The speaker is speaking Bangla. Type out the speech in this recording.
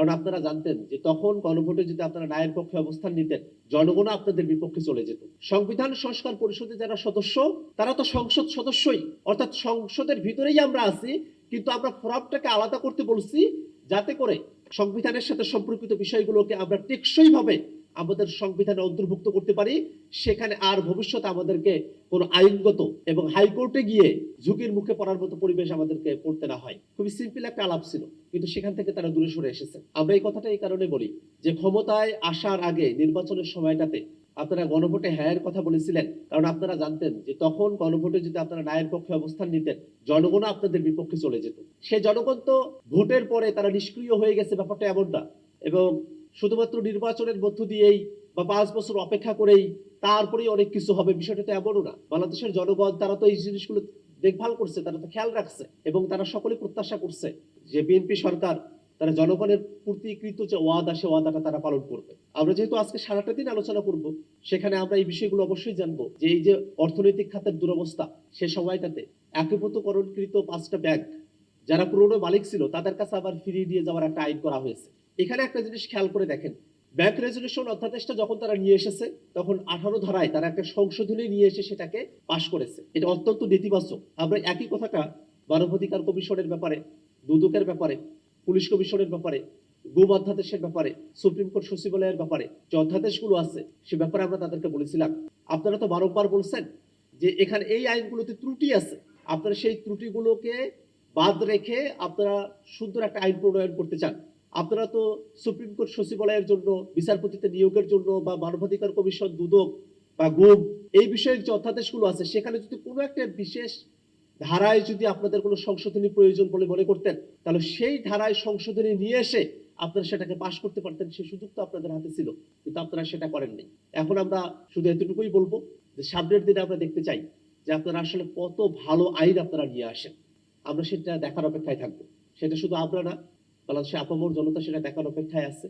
কারণ আপনারা জানতেন যে তখন গণভোটে যদি আপনারা রায়ের পক্ষে অবস্থান নিতেন, জনগণও আপনাদের বিপক্ষে চলে যেত। সংবিধান সংস্কার পরিষদে যারা সদস্য, তারা তো সংসদ সদস্যই, অর্থাৎ সংসদের ভিতরেই আমরা আছি, কিন্তু আমরা ফোরামটাকে আলাদা করতে বলছি, যাতে করে সংবিধানের সাথে সম্পর্কিত বিষয়গুলোকে আমরা টেকসই ভাবে আমাদের সংবিধানে অন্তর্ভুক্ত করতে পারি। সেখানে আর ভবিষ্যতে আমাদেরকে কোনো আইনগত এবং হাইকোর্টে গিয়ে ঝুঁকির মুখে পড়ার মতো পরিবেশ আমাদেরকে পড়তে না হয়। খুবই সিম্পল একটা আলাপ ছিল, কিন্তু সেখান থেকে তারা দূরে সরে এসেছে। আমরা এই কথাটা এই কারণে বলি যে ক্ষমতায় আসার আগে নির্বাচনের সময়টাতে আপনারা গণভোটে হ্যাঁ এর কথা বলেছিলেন, কারণ আপনারা জানতেন যে তখন গণভোটে যদি আপনারা রায়ের পক্ষে অবস্থান নিতেন, জনগণ আপনাদের বিপক্ষে চলে যেত। সে জনগণ তো ভোটের পরে তারা নিষ্ক্রিয় হয়ে গেছে, ব্যাপারটা এমন না। এবং শুধুমাত্র নির্বাচনের মধ্য দিয়েই বা 5 বছর অপেক্ষা করেই তারপরেই অনেক কিছু হবে, বিষয়টা তো এমনও না। বাংলাদেশের জনগণ তারা তো এই জিনিসগুলো দেখভাল করছে, তারা তো খেয়াল রাখছে, এবং তারা সকলে প্রত্যাশা করছে যে বিএনপি সরকার তারা জনগণের প্রতিকৃত যে ওয়াদা, সে ওয়াদাটা তারা পালন করবে। আমরা যেহেতু আজকে সারাটা দিন আলোচনা করব, সেখানে আমরা এই বিষয়গুলো অবশ্যই জানবো যে এই যে অর্থনৈতিক খাতের দুরবস্থা, সে সময়টাতে একীভূতকরণকৃত 5টা ব্যাংক যারা পুরনো মালিক ছিল তাদের কাছে আবার ফিরিয়ে দিয়ে যাওয়ার একটা আইন করা হয়েছে। এখানে একটা জিনিস খেয়াল করে দেখেন, ব্যাংক রেজুলেশন অধ্যাদেশটা যখন তারা নিয়ে এসেছে, তখন 18 ধারায় তারা একটা সংশোধনী নিয়ে এসে সেটাকে পাশ করেছে। এটা অত্যন্ত নেতিবাচক। আমরা একই কথাটা মানবাধিকার কমিশনের ব্যাপারে, দুদকের ব্যাপারে, পুলিশ কমিশনের ব্যাপারে, গুম অধ্যাদেশের ব্যাপারে, সুপ্রিম কোর্ট সচিবালয়ের ব্যাপারে যে অধ্যাদেশগুলো আছে সে ব্যাপারে আমরা তাদেরকে বলেছিলাম। আপনারা তো বারংবার বলছেন যে এখানে এই আইনগুলোতে ত্রুটি আছে, আপনারা সেই ত্রুটিগুলোকে বাদ রেখে আপনারা সুন্দর একটা আইন প্রণয়ন করতে চান। আপনারা তো সুপ্রিম কোর্ট সচিবালয়ের জন্য, বিচারপতিতে নিয়োগের জন্য, বা মানবাধিকার কমিশন, দুদক বা গুম, এই বিষয়ে যে অধ্যাদেশগুলো আছে সেখানে যদি কোনো একটা বিশেষ ধারায় যদি আপনাদের কোনো সংশোধনী প্রয়োজন বলে মনে করতেন, তাহলে সেই ধারায় সংশোধনী নিয়ে এসে আপনারা সেটাকে পাশ করতে পারতেন। সেই সুযোগ তো আপনাদের হাতে ছিল, কিন্তু আপনারা সেটা করেননি। এখন আমরা শুধু এতটুকুই বলবো যে সামনের দিনে আমরা দেখতে চাই যে আপনারা আসলে কত ভালো আইন আপনারা নিয়ে আসেন। আমরা সেটা দেখার অপেক্ষায় থাকবো। সেটা শুধু আমরা না, বাংলাদেশের আপামর জনতা সেটা দেখার অপেক্ষায় আছে।